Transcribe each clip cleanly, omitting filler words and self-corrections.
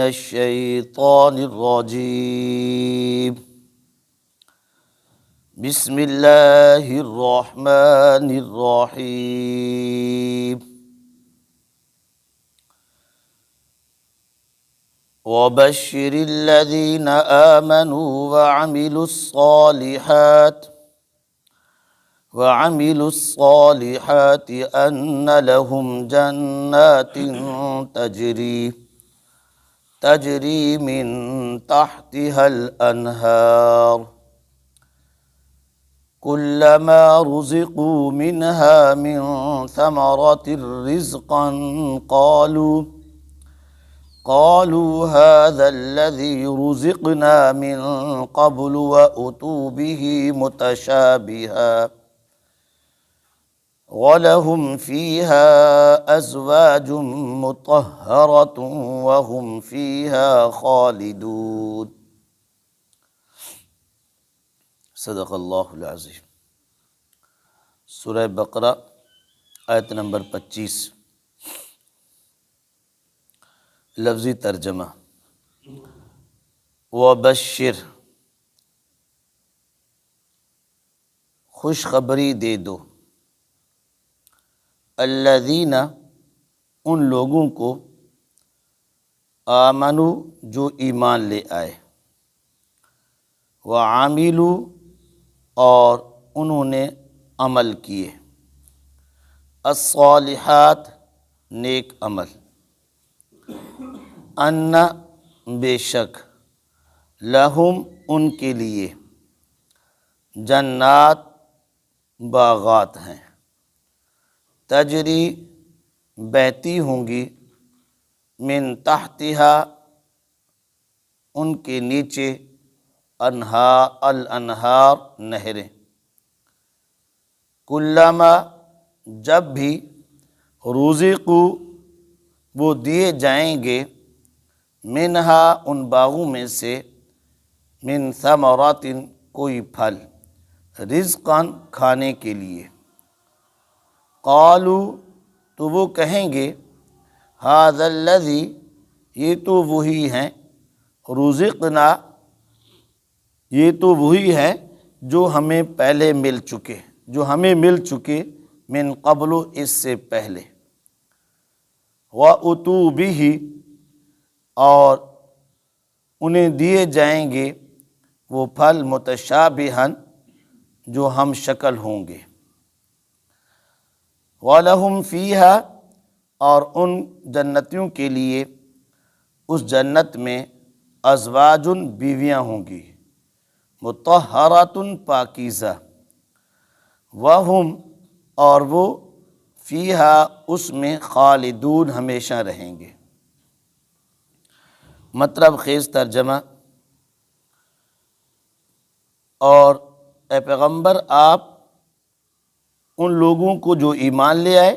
الشيطان الرجيم بسم الله الرحمن الرحيم وبشر الذين آمنوا وعملوا الصالحات أن لهم جنات تجري من تحتها الأنهار كلما رزقوا منها من ثمرة رزقا قالوا هذا الذي رزقنا من قبل وأتوا به متشابها وَلَهُمْ فِيهَا أَزْوَاجٌ مُطَهَّرَةٌ وَهُمْ فِيهَا خَالِدُونَ۔ صدق اللہ العظیم۔ سورہ بقرہ آیت نمبر 25۔ لفظی ترجمہ: وَبَشِّرْ، خوشخبری دے دو، الذین، ان لوگوں کو، آمنو، جو ایمان لے آئے، وعاملوا، اور انہوں نے عمل کیے، الصالحات، نیک عمل، ان، بے شک، لہم، ان کے لیے، جنات، باغات ہیں، تجری، بہتی ہوں گی، من تحتہا، ان کے نیچے، الانہار، نہریں، کلما، جب بھی، رزقوا، وہ دیے جائیں گے، منہا، ان باغوں میں سے، من ثمرات، کوئی پھل، رزقاً، کھانے کے لیے، قالوا، تو وہ کہیں گے، ھذا الذی، یہ تو وہی ہیں، رزقنا، یہ تو وہی ہے جو ہمیں پہلے مل چکے، من قبل، اس سے پہلے، وَأُتُوا بِهِ، اور انہیں دیے جائیں گے وہ پھل، متشابہاً، جو ہم شکل ہوں گے، وَلَهُمْ فِيهَا، اور ان جنتیوں کے لیے اس جنت میں، ازواج، بیویاں ہوں گی، مطہرات، پاکیزہ، وَهُمْ، اور وہ، فیہا، اس میں، خالدون، ہمیشہ رہیں گے۔ مطلب خیز ترجمہ: اور اے پیغمبر، آپ ان لوگوں کو جو ایمان لے آئے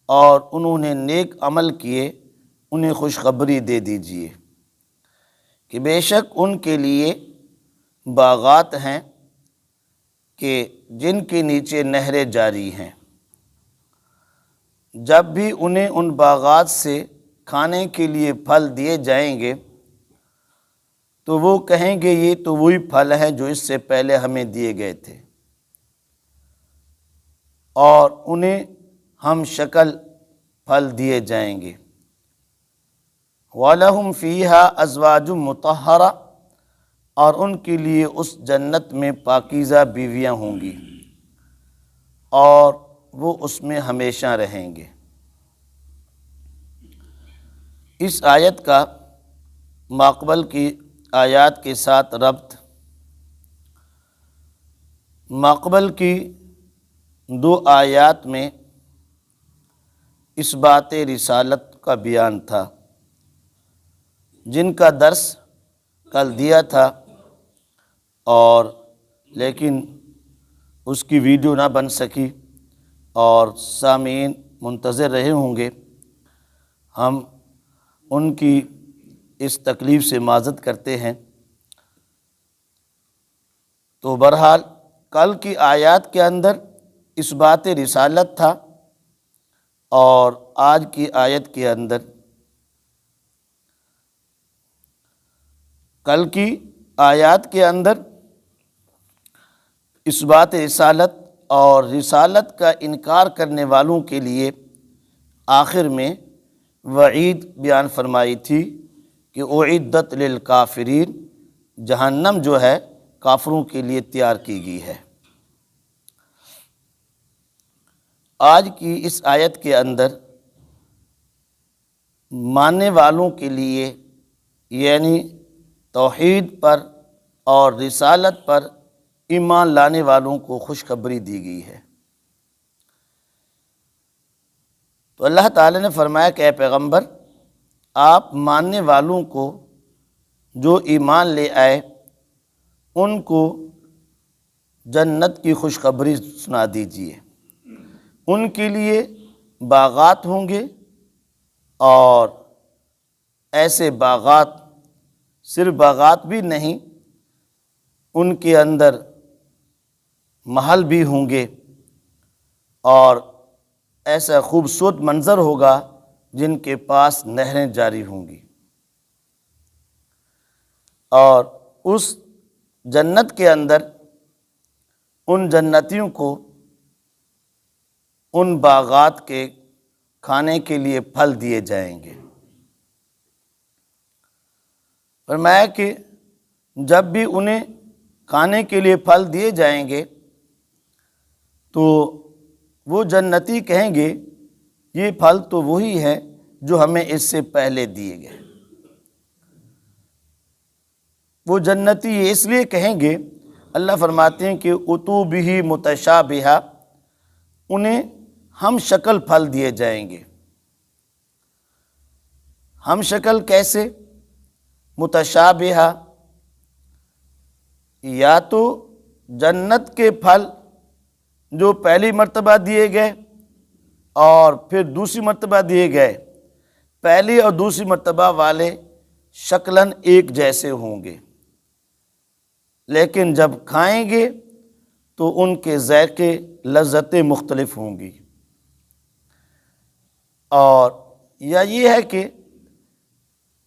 اور انہوں نے نیک عمل کیے، انہیں خوشخبری دے دیجئے کہ بے شک ان کے لیے باغات ہیں کہ جن کے نیچے نہریں جاری ہیں، جب بھی انہیں ان باغات سے کھانے کے لیے پھل دیے جائیں گے تو وہ کہیں گے یہ تو وہی پھل ہیں جو اس سے پہلے ہمیں دیے گئے تھے، اور انہیں ہم شکل پھل دیے جائیں گے، وَلَهُمْ فِيهَا أَزْوَاجٌ مُطَهَّرَةٌ، اور ان کے لیے اس جنت میں پاکیزہ بیویاں ہوں گی، اور وہ اس میں ہمیشہ رہیں گے۔ اس آیت کا ماقبل کی آیات کے ساتھ ربط: ماقبل کی 2 آیات میں اس بات رسالت کا بیان تھا، جن کا درس کل دیا تھا، اور لیکن اس کی ویڈیو نہ بن سکی اور سامعین منتظر رہے ہوں گے۔ ہم ان کی اس تکلیف سے معذرت کرتے ہیں۔ تو بہرحال کل کی آیات کے اندر اس بات رسالت تھا، اور آج کی آیت کے اندر کل کی آیات کے اندر اس بات رسالت اور رسالت کا انکار کرنے والوں کے لیے آخر میں وعید بیان فرمائی تھی کہ اعدت للکافرین، جہنم جو ہے کافروں کے لیے تیار کی گئی ہے۔ آج کی اس آیت کے اندر ماننے والوں کے لیے یعنی توحید پر اور رسالت پر ایمان لانے والوں کو خوشخبری دی گئی ہے۔ تو اللہ تعالیٰ نے فرمایا کہ اے پیغمبر، آپ ماننے والوں کو جو ایمان لے آئے ان کو جنت کی خوشخبری سنا دیجیے۔ ان کے لیے باغات ہوں گے، اور ایسے باغات صرف باغات بھی نہیں، ان کے اندر محل بھی ہوں گے، اور ایسا خوبصورت منظر ہوگا جن کے پاس نہریں جاری ہوں گی۔ اور اس جنت کے اندر ان جنتیوں کو ان باغات کے کھانے کے لیے پھل دیے جائیں گے۔ فرمایا کہ جب بھی انہیں کھانے کے لیے پھل دیے جائیں گے تو وہ جنتی کہیں گے یہ پھل تو وہی ہے جو ہمیں اس سے پہلے دیے گئے۔ وہ جنتی یہ اس لیے کہیں گے، اللہ فرماتے ہیں کہ اتو بھی متشابہہ، انہیں ہم شکل پھل دیے جائیں گے۔ ہم شکل کیسے؟ متشابہہ، یا تو جنت کے پھل جو پہلی مرتبہ دیے گئے اور پھر دوسری مرتبہ دیے گئے، پہلی اور دوسری مرتبہ والے شکلاً ایک جیسے ہوں گے، لیکن جب کھائیں گے تو ان کے ذائقے لذتیں مختلف ہوں گی۔ اور یا یہ ہے کہ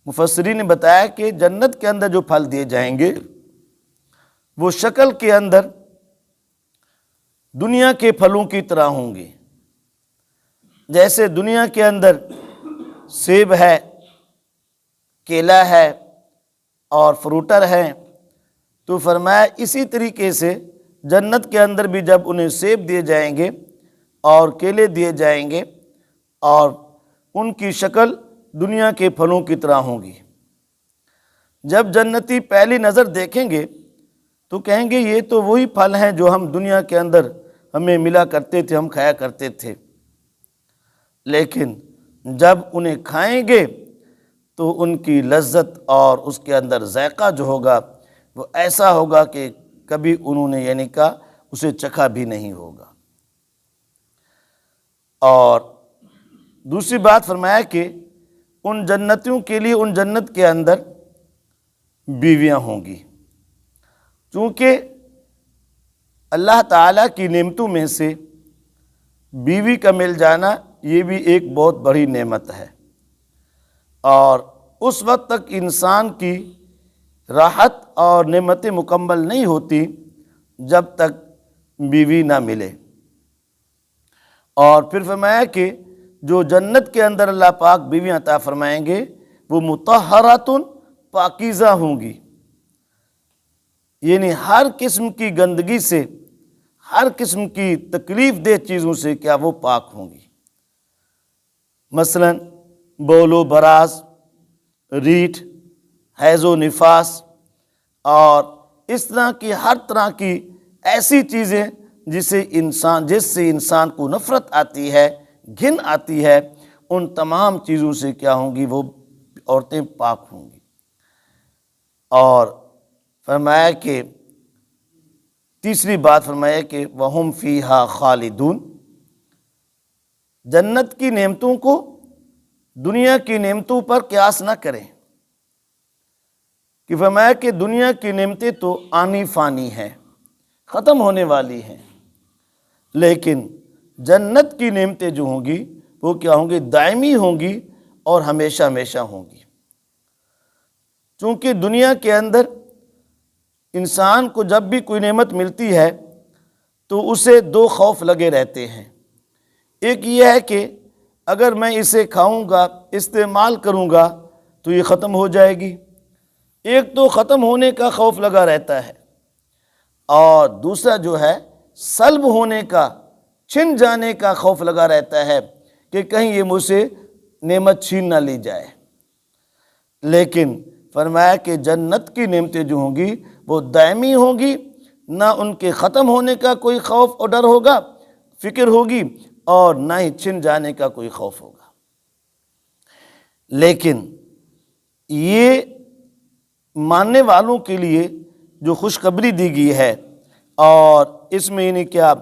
مفسرین نے بتایا کہ جنت کے اندر جو پھل دیے جائیں گے وہ شکل کے اندر دنیا کے پھلوں کی طرح ہوں گے۔ جیسے دنیا کے اندر سیب ہے، کیلا ہے اور فروٹر ہے، تو فرمایا اسی طریقے سے جنت کے اندر بھی جب انہیں سیب دیے جائیں گے اور کیلے دیے جائیں گے اور ان کی شکل دنیا کے پھلوں کی طرح ہوں گی۔ جب جنتی پہلی نظر دیکھیں گے تو کہیں گے یہ تو وہی پھل ہیں جو ہم دنیا کے اندر ہمیں ملا کرتے تھے، ہم کھایا کرتے تھے، لیکن جب انہیں کھائیں گے تو ان کی لذت اور اس کے اندر ذائقہ جو ہوگا وہ ایسا ہوگا کہ کبھی انہوں نے یعنی کہ اسے چکھا بھی نہیں ہوگا۔ اور دوسری بات فرمایا کہ ان جنتیوں کے لیے ان جنت کے اندر بیویاں ہوں گی، چونکہ اللہ تعالیٰ کی نعمتوں میں سے بیوی کا مل جانا یہ بھی ایک بہت بڑی نعمت ہے، اور اس وقت تک انسان کی راحت اور نعمتیں مکمل نہیں ہوتی جب تک بیوی نہ ملے۔ اور پھر فرمایا کہ جو جنت کے اندر اللہ پاک بیویاں عطا فرمائیں گے وہ مطہرات، پاکیزہ ہوں گی، یعنی ہر قسم کی گندگی سے، ہر قسم کی تکلیف دہ چیزوں سے کیا وہ پاک ہوں گی۔ مثلا بول و براز، ریٹھ، حیض و نفاس اور اس طرح کی ہر طرح کی ایسی چیزیں جس سے انسان کو نفرت آتی ہے، گھن آتی ہے، ان تمام چیزوں سے کیا ہوں گی؟ وہ عورتیں پاک ہوں گی۔ اور فرمایا کہ تیسری بات فرمایا کہ وَهُمْ فِيهَا خَالِدُونَ، جنت کی نعمتوں کو دنیا کی نعمتوں پر قیاس نہ کریں، کہ فرمایا کہ دنیا کی نعمتیں تو آنی فانی ہیں، ختم ہونے والی ہیں، لیکن جنت کی نعمتیں جو ہوں گی وہ کیا ہوں گی؟ دائمی ہوں گی اور ہمیشہ ہمیشہ ہوں گی۔ چونکہ دنیا کے اندر انسان کو جب بھی کوئی نعمت ملتی ہے تو اسے دو خوف لگے رہتے ہیں۔ ایک یہ ہے کہ اگر میں اسے کھاؤں گا، استعمال کروں گا تو یہ ختم ہو جائے گی، ایک تو ختم ہونے کا خوف لگا رہتا ہے، اور دوسرا جو ہے سلب ہونے کا، چھن جانے کا خوف لگا رہتا ہے کہ کہیں یہ مجھ سے نعمت چھین نہ لی جائے۔ لیکن فرمایا کہ جنت کی نعمتیں جو ہوں گی وہ دائمی ہوں گی، نہ ان کے ختم ہونے کا کوئی خوف اور ڈر ہوگا، فکر ہوگی، اور نہ ہی چھن جانے کا کوئی خوف ہوگا۔ لیکن یہ ماننے والوں کے لیے جو خوشخبری دی گئی ہے، اور اس میں یعنی کیا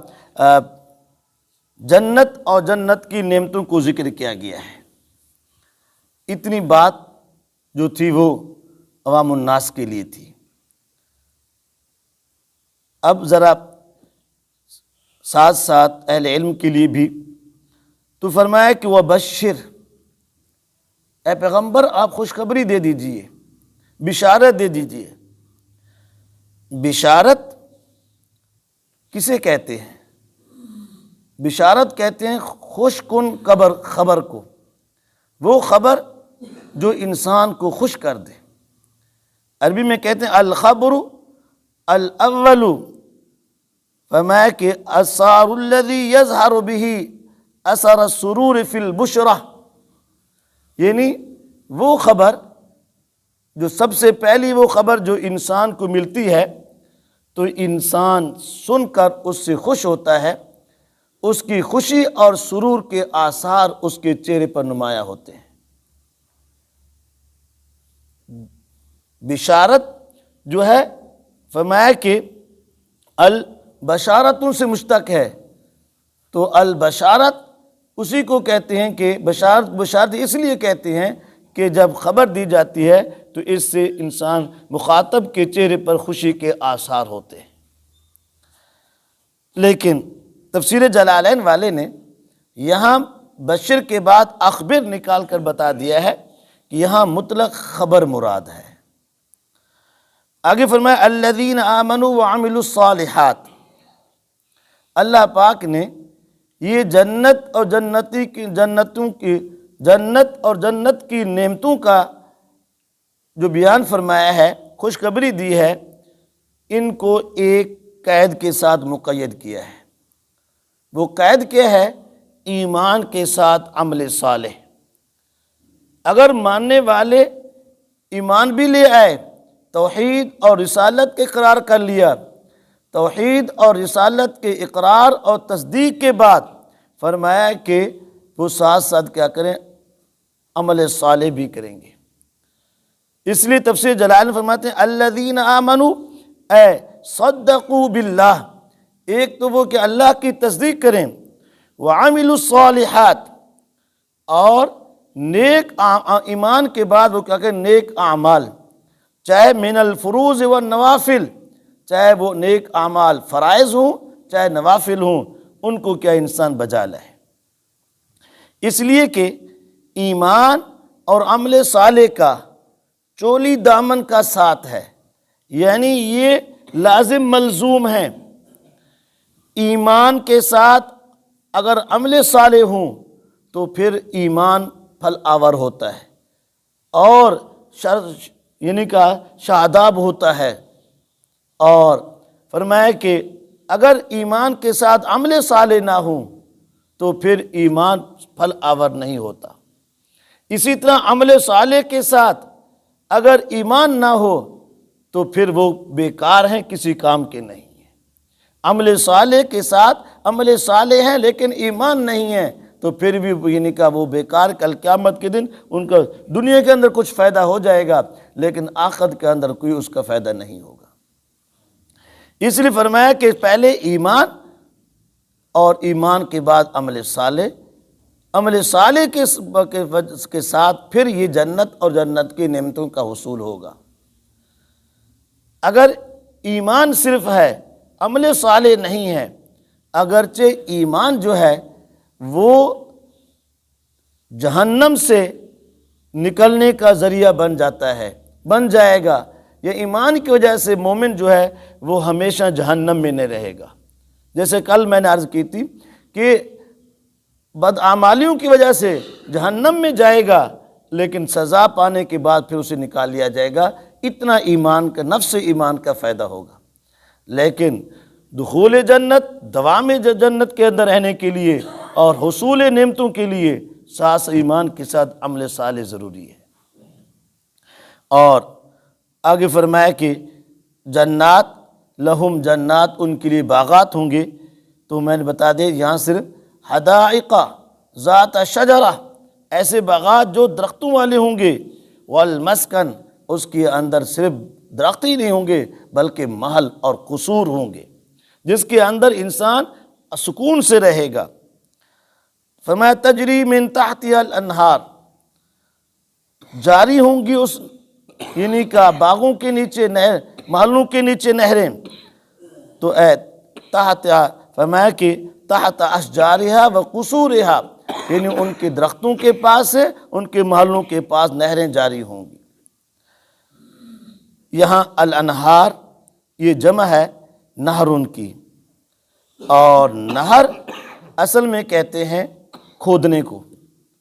جنت اور جنت کی نعمتوں کو ذکر کیا گیا ہے۔ اتنی بات جو تھی وہ عوام الناس کے لیے تھی۔ اب ذرا ساتھ ساتھ اہل علم کے لیے بھی تو فرمایا کہ وَبَشِّرْ، اے پیغمبر آپ خوشخبری دے دیجئے، بشارت دے دیجئے۔ بشارت کسے کہتے ہیں؟ بشارت کہتے ہیں خوش کن خبر کو، وہ خبر جو انسان کو خوش کر دے۔ عربی میں کہتے ہیں الخبر الاول، فرمایا کہ السار الذی یظہر بہ اثر السرور فی البشرہ، یعنی وہ خبر جو سب سے پہلی وہ خبر جو انسان کو ملتی ہے تو انسان سن کر اس سے خوش ہوتا ہے، اس کی خوشی اور سرور کے آثار اس کے چہرے پر نمایاں ہوتے ہیں۔ بشارت جو ہے فرمایا کہ البشارتوں سے مشتق ہے، تو البشارت اسی کو کہتے ہیں کہ بشارت اس لیے کہتے ہیں کہ جب خبر دی جاتی ہے تو اس سے انسان مخاطب کے چہرے پر خوشی کے آثار ہوتے ہیں۔ لیکن تفسیر جلالین والے نے یہاں بشر کے بعد اخبر نکال کر بتا دیا ہے کہ یہاں مطلق خبر مراد ہے۔ آگے فرمایا الذین آمنوا وعملوا الصالحات، اللہ پاک نے یہ جنت اور جنت کی نعمتوں کا جو بیان فرمایا ہے، خوشخبری دی ہے، ان کو ایک قید کے ساتھ مقید کیا ہے۔ وہ قید کیا ہے؟ ایمان کے ساتھ عمل صالح۔ اگر ماننے والے ایمان بھی لے آئے، توحید اور رسالت کے اقرار کر لیا، توحید اور رسالت کے اقرار اور تصدیق کے بعد فرمایا کہ وہ ساتھ ساتھ کیا کریں؟ عمل صالح بھی کریں گے۔ اس لیے تفسیر جلال فرماتے ہیں الذین آمنوا اے صدقوا باللہ، ایک تو وہ کہ اللہ کی تصدیق کریں، وعملوا الصالحات، اور نیک ایمان کے بعد وہ کیا کریں؟ نیک اعمال، چاہے من الفروض والنوافل، چاہے وہ نیک اعمال فرائض ہوں چاہے نوافل ہوں، ان کو کیا انسان بجا لائے۔ اس لیے کہ ایمان اور عمل صالح کا چولی دامن کا ساتھ ہے، یعنی یہ لازم ملزوم ہیں۔ ایمان کے ساتھ اگر عمل صالح ہوں تو پھر ایمان پھل آور ہوتا ہے، اور یعنی کا شاداب ہوتا ہے۔ اور فرمایا کہ اگر ایمان کے ساتھ عمل صالح نہ ہوں تو پھر ایمان پھل آور نہیں ہوتا۔ اسی طرح عمل صالح کے ساتھ اگر ایمان نہ ہو تو پھر وہ بیکار ہیں، کسی کام کے نہیں ہیں۔ عمل صالح کے ساتھ عمل صالح ہیں لیکن ایمان نہیں ہے تو پھر بھی یعنی کہ وہ بیکار، کل قیامت کے دن ان کا دنیا کے اندر کچھ فائدہ ہو جائے گا لیکن آخرت کے اندر کوئی اس کا فائدہ نہیں ہوگا۔ اس لیے فرمایا کہ پہلے ایمان اور ایمان کے بعد عمل صالح، عمل صالح کے ساتھ پھر یہ جنت اور جنت کی نعمتوں کا حصول ہوگا۔ اگر ایمان صرف ہے، عمل صالح نہیں ہے، اگرچہ ایمان جو ہے وہ جہنم سے نکلنے کا ذریعہ بن جاتا ہے، بن جائے گا، یہ ایمان کی وجہ سے مومن جو ہے وہ ہمیشہ جہنم میں نہیں رہے گا۔ جیسے کل میں نے عرض کی تھی کہ بدعمالیوں کی وجہ سے جہنم میں جائے گا، لیکن سزا پانے کے بعد پھر اسے نکال لیا جائے گا، اتنا ایمان کا، نفس ایمان کا فائدہ ہوگا۔ لیکن دخول جنت، دوام جنت کے اندر رہنے کے لیے اور حصول نعمتوں کے لیے ساتھ ایمان کے ساتھ عمل صالح ضروری ہے۔ اور آگے فرمایا کہ جنات لہم جنات، ان کے لیے باغات ہوں گے۔ تو میں نے بتا دیا یہاں صرف حدائق ذات شجرہ، ایسے باغات جو درختوں والے ہوں گے، والمسکن، اس کے اندر صرف درخت ہی نہیں ہوں گے بلکہ محل اور قصور ہوں گے جس کے اندر انسان سکون سے رہے گا۔ فرمایا تجری من تحتها الانہار، جاری ہوں گی اس یعنی کا باغوں کے نیچے نہر، محلوں کے نیچے نہریں۔ تو تحت فرمایا کہ تحت اشجارہا و قصورہا، یعنی ان کے درختوں کے پاس ہے، ان کے محلوں کے پاس نہریں جاری ہوں گی۔ یہاں الانہار یہ جمع ہے نہرن کی، اور نہر اصل میں کہتے ہیں کھودنے کو،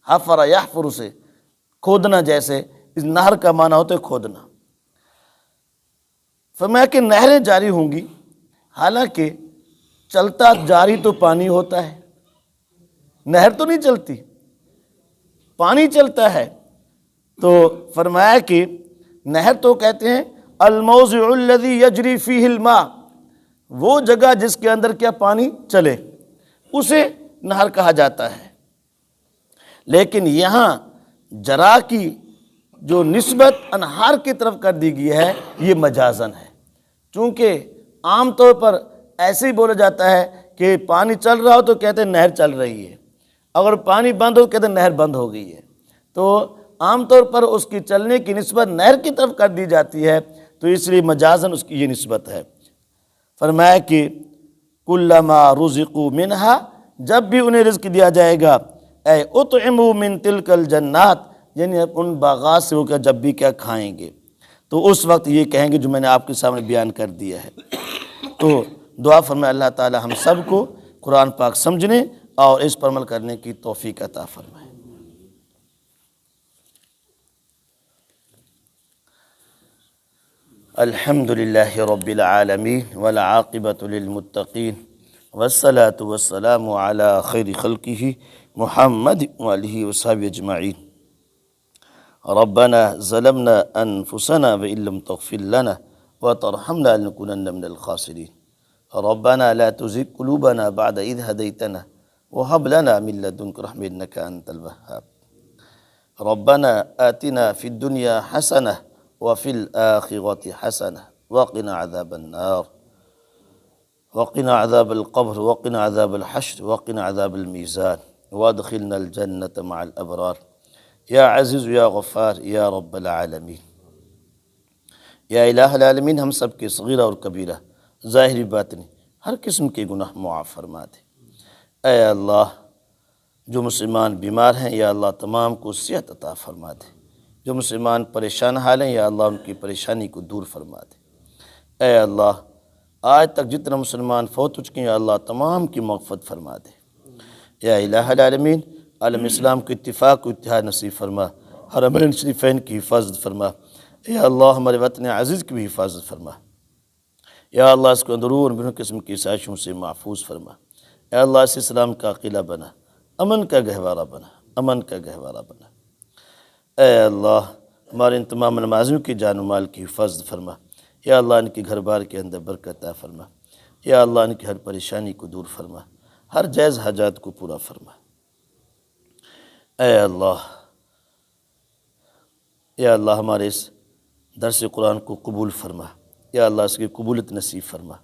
حفر یحفر سے کھودنا، جیسے اس نہر کا معنی ہوتا ہے کھودنا۔ فرمایا کہ نہریں جاری ہوں گی، حالانکہ چلتا جاری تو پانی ہوتا ہے، نہر تو نہیں چلتی، پانی چلتا ہے۔ تو فرمایا کہ نہر تو کہتے ہیں الموضع الذی یجری فیہ الماء، وہ جگہ جس کے اندر کیا پانی چلے اسے نہر کہا جاتا ہے۔ لیکن یہاں جرا کی جو نسبت انہار کی طرف کر دی گئی ہے یہ مجازن ہے، چونکہ عام طور پر ایسے ہی بولا جاتا ہے کہ پانی چل رہا ہو تو کہتے ہیں نہر چل رہی ہے، اگر پانی بند ہو کہتے ہیں نہر بند ہو گئی ہے۔ تو عام طور پر اس کی چلنے کی نسبت نہر کی طرف کر دی جاتی ہے، تو اس لیے مجازن اس کی یہ نسبت ہے۔ فرمایا کہ کلما رزقوا منہا، جب بھی انہیں رزق دیا جائے گا، اے اطعموا من تلک الجنات، یعنی ان باغات سے وہ کیا جب بھی کیا کھائیں گے، تو اس وقت یہ کہیں گے جو میں نے آپ کے سامنے بیان کر دیا ہے۔ تو دعا فرمائے اللہ تعالی ہم سب کو قرآن پاک سمجھنے اور اس پر عمل کرنے کی توفیق عطا فرمائے۔ الحمد للہ رب العالمین والعاقبۃ للمتقین والصلاة والسلام علی خیر خلقہ محمد وآلہ وصحبہ اجمعین۔ ربنا ظلمنا انفسنا وإن لم تغفر لنا وترحمنا لنكونن من الخاسرین۔ ربنا لا تزغ قلوبنا بعد إذ هديتنا وهب لنا من لدنك رحمة إنك أنت الوهاب۔ ربنا آتنا في الدنيا حسنة وفي الآخرة حسنة وقنا عذاب النار وقنا عذاب القبر وقنا عذاب الحشر وقنا عذاب الميزان وادخلنا الجنة مع الأبرار یا عزیز یا غفار یا رب العالمین۔ یا الہ العالمین، ہم سب کے صغیرہ اور کبیرہ، ظاہری باطنی ہر قسم کے گناہ معاف فرما دے۔ اے اللہ، جو مسلمان بیمار ہیں یا اللہ تمام کو صحت عطا فرما دے، جو مسلمان پریشان حال ہیں یا اللہ ان کی پریشانی کو دور فرما دے۔ اے اللہ، آج تک جتنا مسلمان فوت ہو چکے ہیں یا اللہ تمام کی مغفرت فرما دے۔ یا الہ العالمین، عالم اسلام کو اتفاق و اتحاد نصیب فرما، حرمین شریفین کی حفاظت فرما۔ یا اللہ، ہمارے وطن عزیز کی بھی حفاظت فرما۔ یا اللہ، اس کو اندرون بہت قسم کی سازشوں سے محفوظ فرما۔ یا اللہ، اس اسلام کا قلعہ بنا، امن کا گہوارہ بنا، امن کا گہوارہ بنا۔ اے اللہ، ہمارے ان تمام نمازیوں کی جان و مال کی حفاظت فرما۔ یا اللہ، ان کے گھر بار کے اندر برکت عطا فرما۔ یا اللہ، ان کی ہر پریشانی کو دور فرما، ہر جائز حاجات کو پورا فرما۔ اے اللہ، یا اللہ، ہمارے اس درس قرآن کو قبول فرما۔ یا اللہ، اس کی قبولیت نصیب فرما۔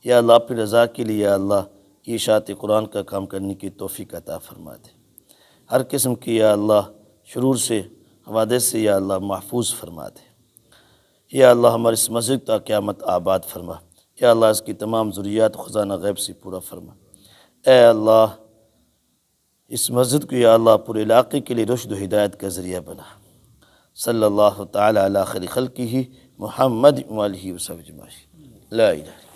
یا اللہ، اپنی رضا کے لیے یا اللہ یہ اشاعت قرآن کا کام کرنے کی توفیق عطا فرما دے۔ ہر قسم کی یا اللہ شرور سے، حوادث سے یا اللہ محفوظ فرما دے۔ یا اللہ، ہمارے اس مسجد تا قیامت آباد فرما۔ یا اللہ، اس کی تمام ضروریات خزانہ غیب سے پورا فرما۔ اے اللہ، اس مسجد کو یا اللہ پورے علاقے کے لیے رشد و ہدایت کا ذریعہ بنا۔ صلی اللہ تعالی علی خیر خلقہ محمد وآلہ وصحبہ اجمعین لا الہ الا اللہ۔